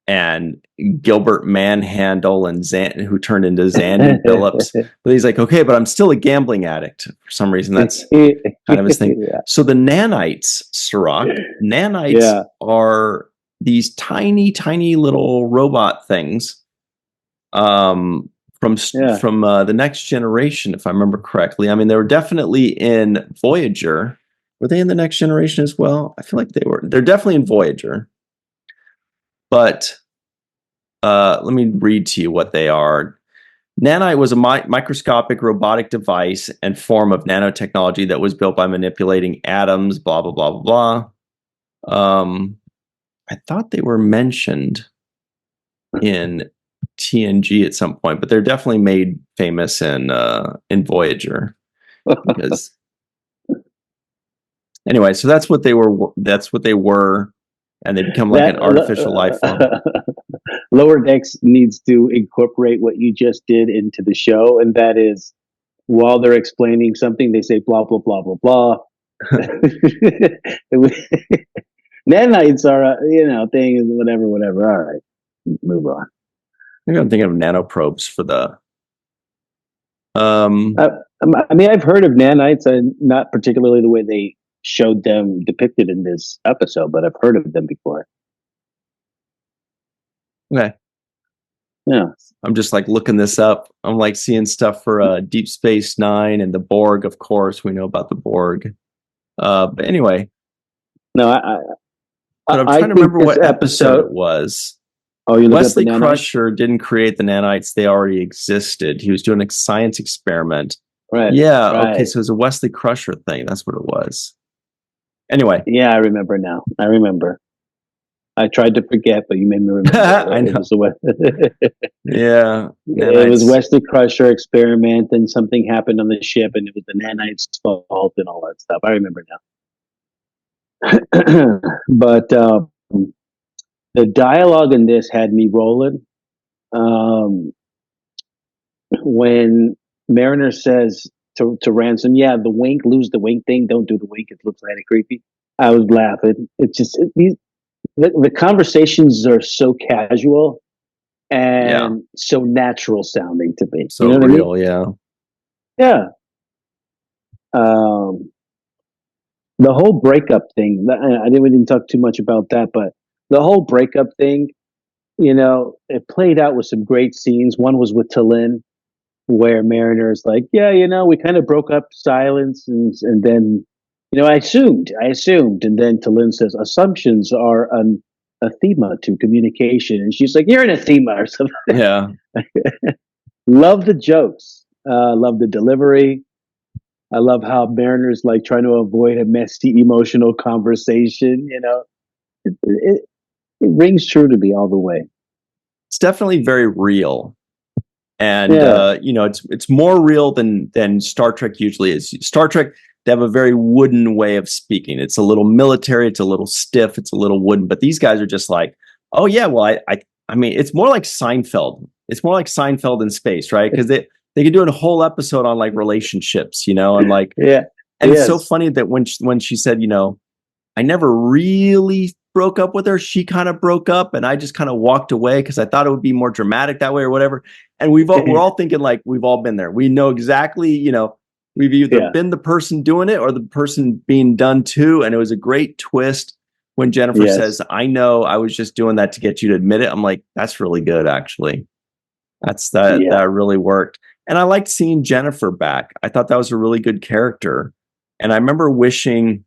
[SPEAKER 1] and Gilbert Manhandle and who turned into Zandy Phillips. But he's like, okay, but I'm still a gambling addict. For some reason, that's kind of his thing.
[SPEAKER 2] Yeah.
[SPEAKER 1] So the nanites, Sirach, nanites are these tiny, tiny little robot things from the Next Generation, if I remember correctly. I mean, they were definitely in Voyager. Were they in the Next Generation as well? I feel like they were. They're definitely in Voyager. But let me read to you what they are. Nanite was a microscopic robotic device and form of nanotechnology that was built by manipulating atoms, blah, blah, blah, blah, blah. I thought they were mentioned in TNG at some point, but they're definitely made famous in Voyager. Because anyway, so that's what they were, and they become like an artificial life form.
[SPEAKER 2] Lower Decks needs to incorporate what you just did into the show, and that is while they're explaining something, they say blah blah blah blah blah. Nanites are a thing, whatever. All right, move on.
[SPEAKER 1] Maybe I'm thinking of nanoprobes for the.
[SPEAKER 2] I mean, I've heard of nanites, and not particularly the way they showed them depicted in this episode, but I've heard of them before.
[SPEAKER 1] Okay.
[SPEAKER 2] Yeah.
[SPEAKER 1] I'm just like looking this up. I'm like seeing stuff for Deep Space Nine and the Borg, of course. We know about the Borg. But anyway.
[SPEAKER 2] No,
[SPEAKER 1] but I'm trying to remember what episode it was.
[SPEAKER 2] Oh, you look at
[SPEAKER 1] Wesley
[SPEAKER 2] the nanites?
[SPEAKER 1] Crusher didn't create the nanites; they already existed. He was doing a science experiment.
[SPEAKER 2] Right.
[SPEAKER 1] Yeah.
[SPEAKER 2] Right.
[SPEAKER 1] Okay. So it was a Wesley Crusher thing. That's what it was. Anyway.
[SPEAKER 2] Yeah, I remember now. I remember. I tried to forget, but you made me remember.
[SPEAKER 1] I know. Yeah.
[SPEAKER 2] It was
[SPEAKER 1] Nanites.
[SPEAKER 2] Wesley Crusher experiment, and something happened on the ship, and it was the nanites' fault and all that stuff. I remember now. But the dialogue in this had me rolling. When Mariner says to Ransom, "Yeah, the wink, lose the wink thing. Don't do the wink. It looks kind of creepy." I was laughing. It's just the conversations are so casual and so natural sounding to me.
[SPEAKER 1] So
[SPEAKER 2] you know
[SPEAKER 1] real,
[SPEAKER 2] what I mean?
[SPEAKER 1] yeah.
[SPEAKER 2] Yeah. The whole breakup thing. We didn't talk too much about that, but the whole breakup thing, it played out with some great scenes. One was with T'Lyn, where Mariner's like, "Yeah, we kind of broke up, silence, and then, I assumed, and then T'Lyn says, assumptions are a thema to communication," and she's like, "You're an athema or something."
[SPEAKER 1] Yeah.
[SPEAKER 2] Love the jokes, love the delivery. I love how Mariner's like trying to avoid a messy emotional conversation. It rings true to me all the way.
[SPEAKER 1] It's definitely very real. And
[SPEAKER 2] Yeah.
[SPEAKER 1] it's more real than Star Trek usually is. Star Trek, they have a very wooden way of speaking. It's a little military, it's a little stiff, it's a little wooden. But these guys are just like, oh yeah, well, I mean, it's more like Seinfeld. It's more like Seinfeld in space, right? Because they could do a whole episode on like relationships, and like
[SPEAKER 2] Yeah.
[SPEAKER 1] And it's so funny that when she said, I never really broke up with her. She kind of broke up, and I just kind of walked away because I thought it would be more dramatic that way or whatever. And we're all thinking like we've all been there. We know exactly, we've either been the person doing it or the person being done to. And it was a great twist when Jennifer says, "I know I was just doing that to get you to admit it." I'm like, that's really good, actually. That really worked. And I liked seeing Jennifer back. I thought that was a really good character. And I remember wishing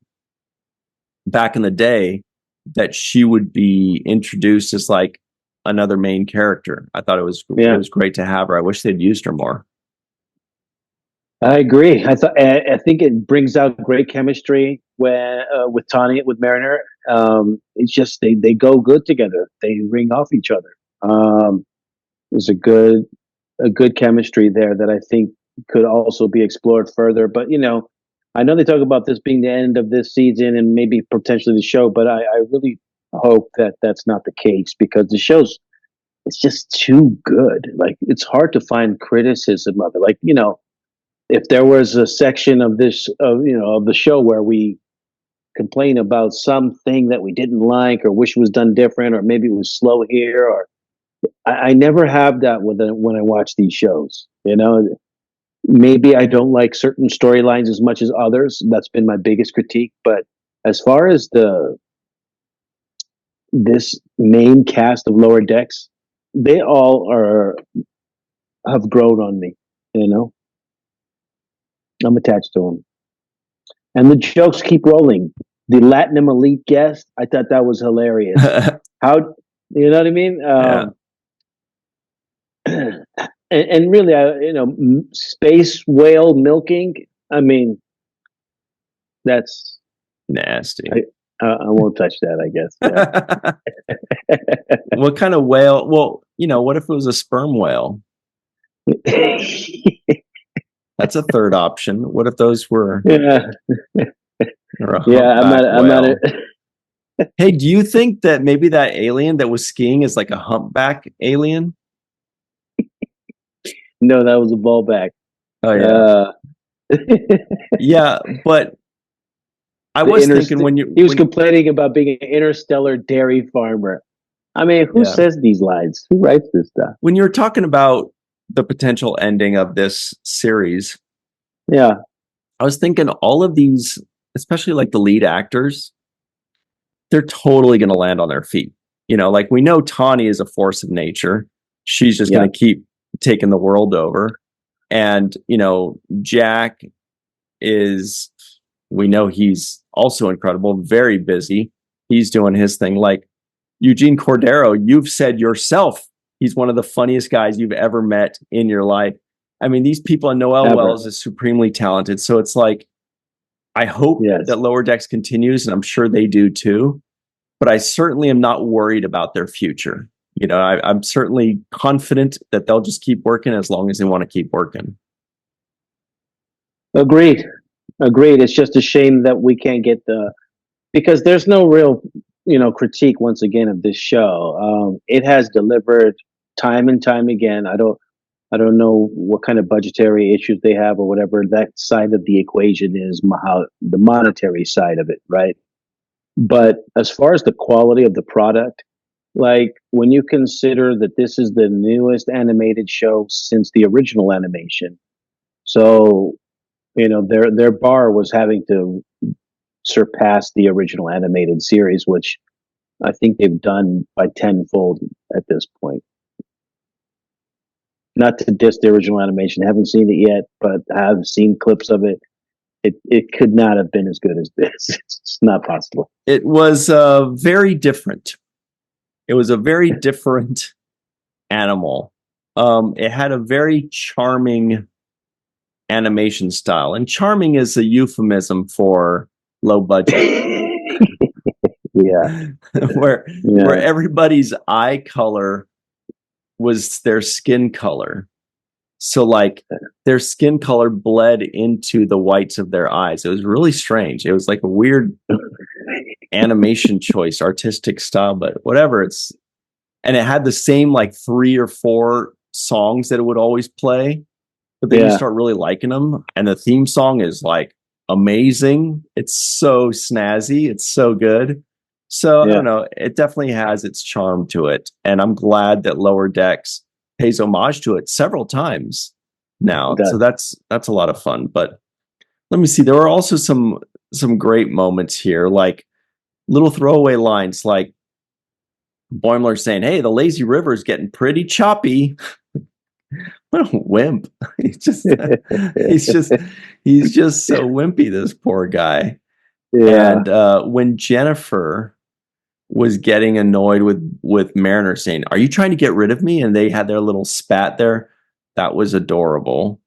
[SPEAKER 1] back in the day that she would be introduced as like another main character. I thought it was great to have her. I wish they'd used her more.
[SPEAKER 2] I agree. I think it brings out great chemistry with Tanya, with Mariner. It's just they go good together. They ring off each other. There's a good chemistry there that I think could also be explored further. But I know they talk about this being the end of this season and maybe potentially the show, but I really hope that that's not the case, because the show's, it's just too good. Like, it's hard to find criticism of it. Like, if there was a section of this, of the show where we complain about something that we didn't like or wish was done different, or maybe it was slow here, or I never have that when I watch these shows. Maybe I don't like certain storylines as much as others. That's been my biggest critique. But as far as this main cast of Lower Decks, they all have grown on me. I'm attached to them, and the jokes keep rolling. The Latinum Elite guest, I thought that was hilarious. How, you know what I mean? And really, space whale milking. I mean, that's
[SPEAKER 1] nasty.
[SPEAKER 2] I won't touch that, I guess. Yeah.
[SPEAKER 1] What kind of whale? Well, what if it was a sperm whale? That's a third option. What if those were?
[SPEAKER 2] Yeah.
[SPEAKER 1] I'm not. Hey, do you think that maybe that alien that was skiing is like a humpback alien?
[SPEAKER 2] No, that was a ballback.
[SPEAKER 1] Oh yeah. Yeah, but I was thinking
[SPEAKER 2] he was complaining about being an interstellar dairy farmer. I mean, who says these lines? Who writes this stuff?
[SPEAKER 1] When you're talking about the potential ending of this series, I was thinking all of these, especially like the lead actors, they're totally going to land on their feet. Like we know Tawny is a force of nature. She's just going to keep taking the world over. And, Jack is, we know he's also incredible, very busy. He's doing his thing. Like, Eugene Cordero, you've said yourself he's one of the funniest guys you've ever met in your life. I mean, these people, and Noel Wells is supremely talented. So it's like, I hope that Lower Decks continues, and I'm sure they do too. But I certainly am not worried about their future. You know, I'm certainly confident that they'll just keep working as long as they want to keep working.
[SPEAKER 2] Agreed. It's just a shame that we can't get because there's no real, critique once again of this show. It has delivered time and time again. I don't know what kind of budgetary issues they have or whatever that side of the equation is, how the monetary side of it, right? But as far as the quality of the product, like when you consider that this is the newest animated show since the original animation, so their bar was having to surpass the original animated series, which I think they've done by tenfold at this point. Not to diss the original animation, haven't seen it yet, but I've seen clips of it. It could not have been as good as this. It's just not possible.
[SPEAKER 1] It was very different. It was a very different animal. It had a very charming animation style, and charming is a euphemism for low budget. where everybody's eye color was their skin color. So like their skin color bled into the whites of their eyes. It was really strange. It was like a weird animation choice, artistic style, but whatever. And it had the same like 3 or 4 songs that it would always play, but then you start really liking them. And the theme song is like amazing. It's so snazzy. It's so good. So I don't know. It definitely has its charm to it. And I'm glad that Lower Decks pays homage to it several times now. So that's a lot of fun. But let me see. There were also some great moments here, like little throwaway lines like Boimler saying, "Hey, the lazy river is getting pretty choppy." What a wimp. he's just so wimpy, this poor guy. And when Jennifer was getting annoyed with Mariner saying, "Are you trying to get rid of me?" and they had their little spat there, that was adorable.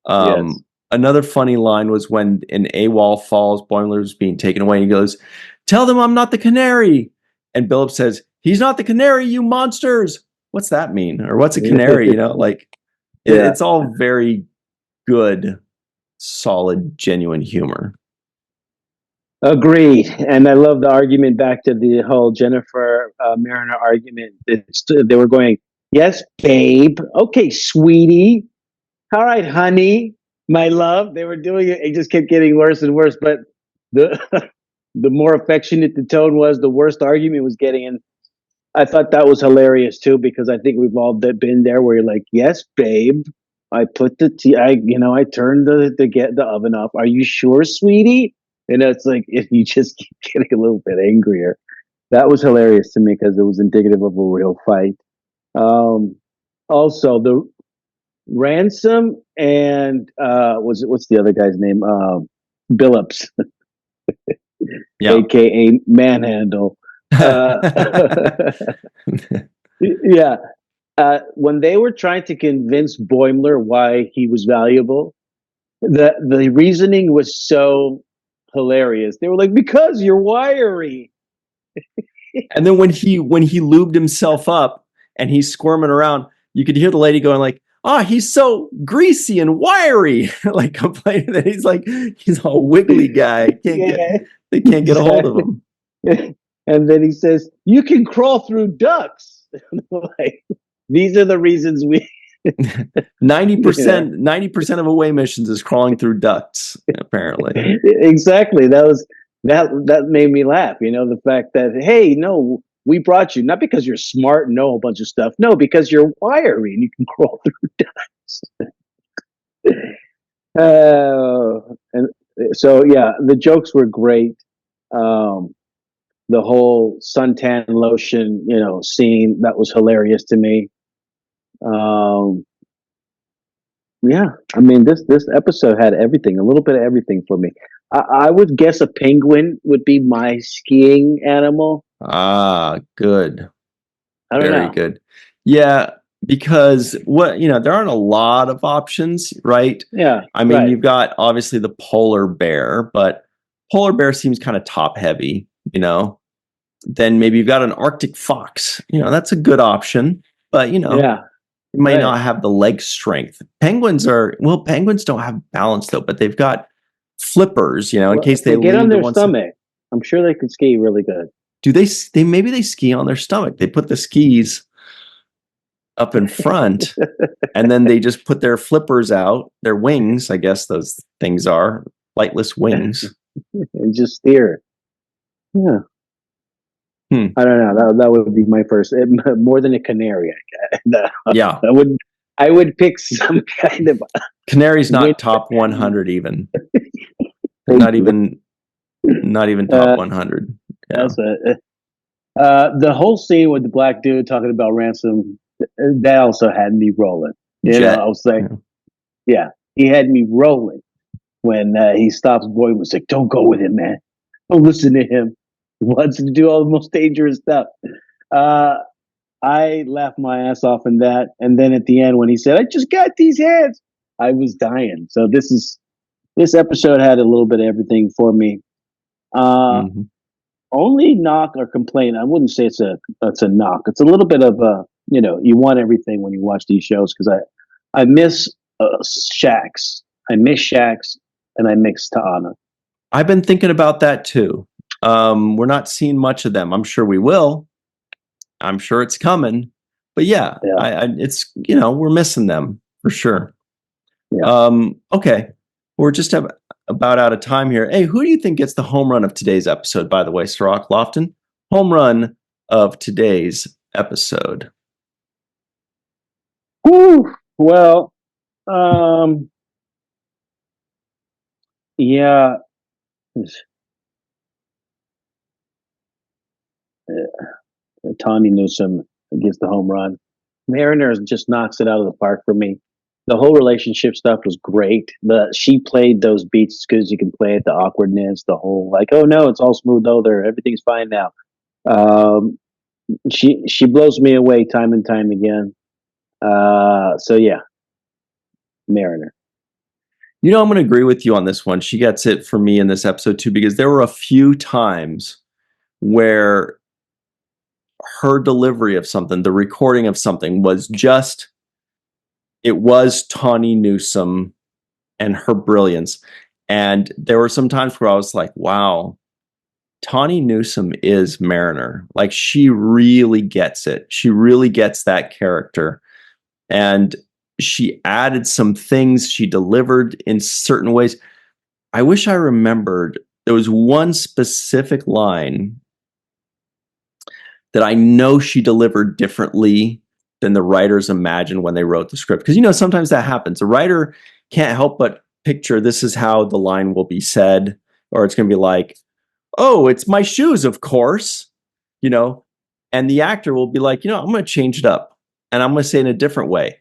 [SPEAKER 1] Another funny line was when in AWOL Falls, Boimler's being taken away, and he goes, "Tell them I'm not the canary." And Billups says, "He's not the canary, you monsters." What's that mean? Or what's a canary? It's all very good, solid, genuine humor.
[SPEAKER 2] Agreed. And I love the argument back to the whole Jennifer Mariner argument. They were going, "Yes, babe. Okay, sweetie. All right, honey, my love." They were doing it. It just kept getting worse and worse. But the the more affectionate the tone was, the worse the argument was getting. And I thought that was hilarious too, because I think we've all been there where you're like, "Yes, babe. I put the tea. I turned the oven off. Are you sure, sweetie?" And it's like, if you just keep getting a little bit angrier. That was hilarious to me because it was indicative of a real fight. Also, the Ransom and what's the other guy's name? Billups, aka Manhandle. When they were trying to convince Boimler why he was valuable, the reasoning was so hilarious. They were like, "Because you're wiry."
[SPEAKER 1] And then when he lubed himself up and he's squirming around, you could hear the lady going like, "Oh, he's so greasy and wiry," like complaining that he's a wiggly guy. They can't get a hold of him.
[SPEAKER 2] And then he says, "You can crawl through ducts." Like, these are the reasons we
[SPEAKER 1] 90% of away missions is crawling through ducts, apparently.
[SPEAKER 2] Exactly. That made me laugh. The fact that, hey, no, we brought you not because you're smart and know a bunch of stuff. No, because you're wiry and you can crawl through ducts. And so the jokes were great. The whole suntan lotion, scene, that was hilarious to me. Yeah, I mean this episode had everything, a little bit of everything for me. I would guess a penguin would be my skiing animal.
[SPEAKER 1] Ah, good.
[SPEAKER 2] I don't
[SPEAKER 1] Very
[SPEAKER 2] know.
[SPEAKER 1] good. Yeah, because there aren't a lot of options, right?
[SPEAKER 2] Yeah,
[SPEAKER 1] I mean,
[SPEAKER 2] right.
[SPEAKER 1] you've got obviously the polar bear, but polar bear seems kind of top heavy, Then maybe you've got an Arctic fox. That's a good option, but
[SPEAKER 2] Yeah,
[SPEAKER 1] you might
[SPEAKER 2] right.
[SPEAKER 1] not have the leg strength. Penguins don't have balance though, but they've got flippers, in
[SPEAKER 2] Well,
[SPEAKER 1] case
[SPEAKER 2] if
[SPEAKER 1] they
[SPEAKER 2] they get on
[SPEAKER 1] lean to
[SPEAKER 2] their
[SPEAKER 1] one side.
[SPEAKER 2] stomach, I'm sure they could ski really good.
[SPEAKER 1] Do they maybe they ski on their stomach. They put the skis up in front and then they just put their flippers out, their wings, I guess those things are flightless wings.
[SPEAKER 2] And just steer. Yeah.
[SPEAKER 1] Hmm.
[SPEAKER 2] I don't know. That would be my first, more than a canary.
[SPEAKER 1] Yeah.
[SPEAKER 2] I would pick some kind of
[SPEAKER 1] Canary's
[SPEAKER 2] wind
[SPEAKER 1] not top
[SPEAKER 2] animal.
[SPEAKER 1] 100 even. They're
[SPEAKER 2] Thank
[SPEAKER 1] not
[SPEAKER 2] you.
[SPEAKER 1] even top 100. Yeah.
[SPEAKER 2] That's it. The whole scene with the black dude talking about ransom, that also had me rolling.
[SPEAKER 1] Jet.
[SPEAKER 2] I was like, yeah, he had me rolling when he stops Boyd and was like, don't go with him, man. Don't listen to him. He wants to do all the most dangerous stuff. I laughed my ass off in that. And then at the end, when he said, I just got these hands, I was dying. So this episode had a little bit of everything for me.
[SPEAKER 1] Mm-hmm.
[SPEAKER 2] Only knock or complaint, I wouldn't say it's a knock. It's a little bit of a, you want everything when you watch these shows because I miss Shax. I miss Shax and I miss Ta'ana.
[SPEAKER 1] I've been thinking about that too. We're not seeing much of them. I'm sure we will. I'm sure it's coming. But yeah. It's we're missing them for sure.
[SPEAKER 2] Yeah.
[SPEAKER 1] Okay. We're just about out of time here. Hey, who do you think gets the home run of today's episode, by the way, Sirach Lofton? Home run of today's episode.
[SPEAKER 2] Whew. Well, yeah. Tawny Newsome gets the home run. Mariners just knocks it out of the park for me. The whole relationship stuff was great. She played those beats as good as you can play it. The awkwardness, the whole like, oh no, it's all smooth over, everything's fine now. She blows me away time and time again. So yeah, Mariner.
[SPEAKER 1] I'm going to agree with you on this one. She gets it for me in this episode too, because there were a few times where her delivery of something, the recording of something it was Tawny Newsome and her brilliance. And there were some times where I was like, wow, Tawny Newsome is Mariner. Like she really gets it. She really gets that character. And she added some things. She delivered in certain ways. I wish I remembered. There was one specific line that I know she delivered differently than the writers imagined when they wrote the script. Because, sometimes that happens. A writer can't help but picture this is how the line will be said, or it's going to be like, oh, it's my shoes, of course, and the actor will be like, I'm going to change it up and I'm going to say it in a different way.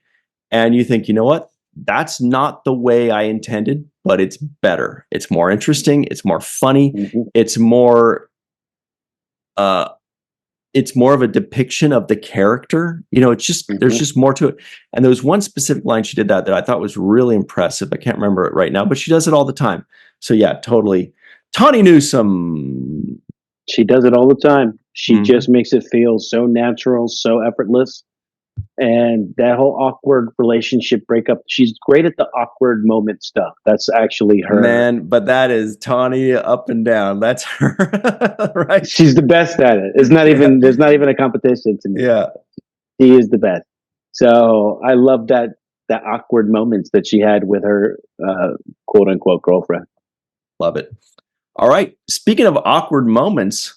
[SPEAKER 1] And you think, you know what? That's not the way I intended, but it's better. It's more interesting. It's more funny.
[SPEAKER 2] Mm-hmm.
[SPEAKER 1] It's more of a depiction of the character. It's just, there's just more to it. And there was one specific line she did that I thought was really impressive. I can't remember it right now, but she does it all the time. So yeah, totally. Tawny Newsome.
[SPEAKER 2] She does it all the time. She just makes it feel so natural, so effortless. And that whole awkward relationship breakup, she's great at the awkward moment stuff. That's actually her.
[SPEAKER 1] Man, but that is Tawny up and down. That's her, right?
[SPEAKER 2] She's the best at it. There's not even a competition to me.
[SPEAKER 1] Yeah.
[SPEAKER 2] She is the best. So I love that awkward moments that she had with her quote unquote girlfriend.
[SPEAKER 1] Love it. All right. Speaking of awkward moments,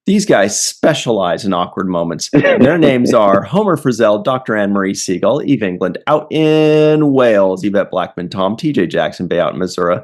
[SPEAKER 1] these guys specialize in awkward moments. Their names are Homer Frizzell, Dr. Anne-Marie Siegel, Eve England out in Wales, Yvette Blackman, Tom, TJ Jackson Bay out in Missouri,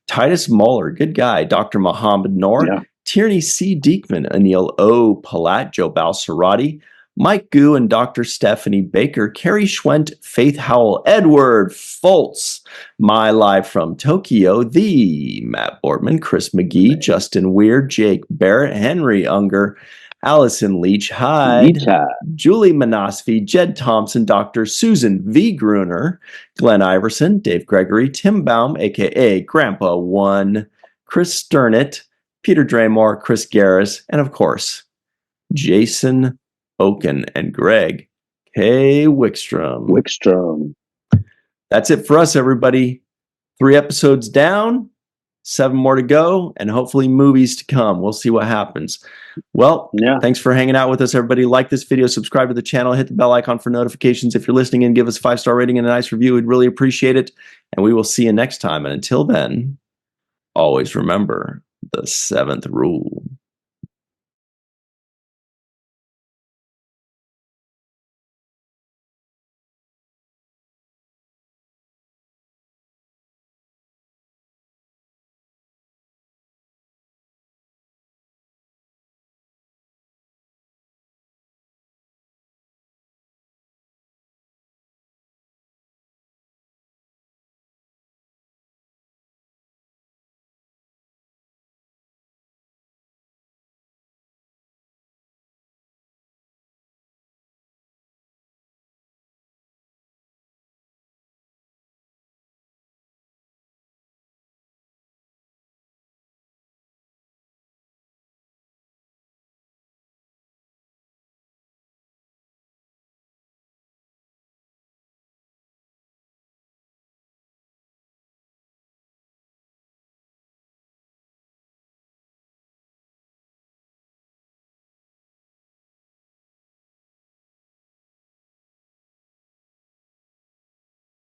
[SPEAKER 1] Titus Muller, good guy, Dr. Mohammed Noor, Tierney C. Diekman, Anil O. Palat, Joe Balsarati, Mike Gu and Dr. Stephanie Baker, Carrie Schwent, Faith Howell, Edward Foltz, My Live from Tokyo, the Matt Boardman, Chris McGee, Justin Weir, Jake Barrett, Henry Unger, Allison Leach Hyde, Julie Manosfi, Jed Thompson, Dr. Susan V. Gruner, Glenn Iverson, Dave Gregory, Tim Baum, aka Grandpa One, Chris Sternett, Peter Draymore, Chris Garris, and of course, Jason Oken and Greg K. Wickstrom. That's it for us, everybody. 3 episodes down, 7 more to go, and hopefully movies to come. We'll see what happens. Well, thanks for hanging out with us, everybody. Like this video, subscribe to the channel, hit the bell icon for notifications. If you're listening in, give us a 5-star rating and a nice review. We'd really appreciate it. And we will see you next time. And until then, always remember the 7th rule.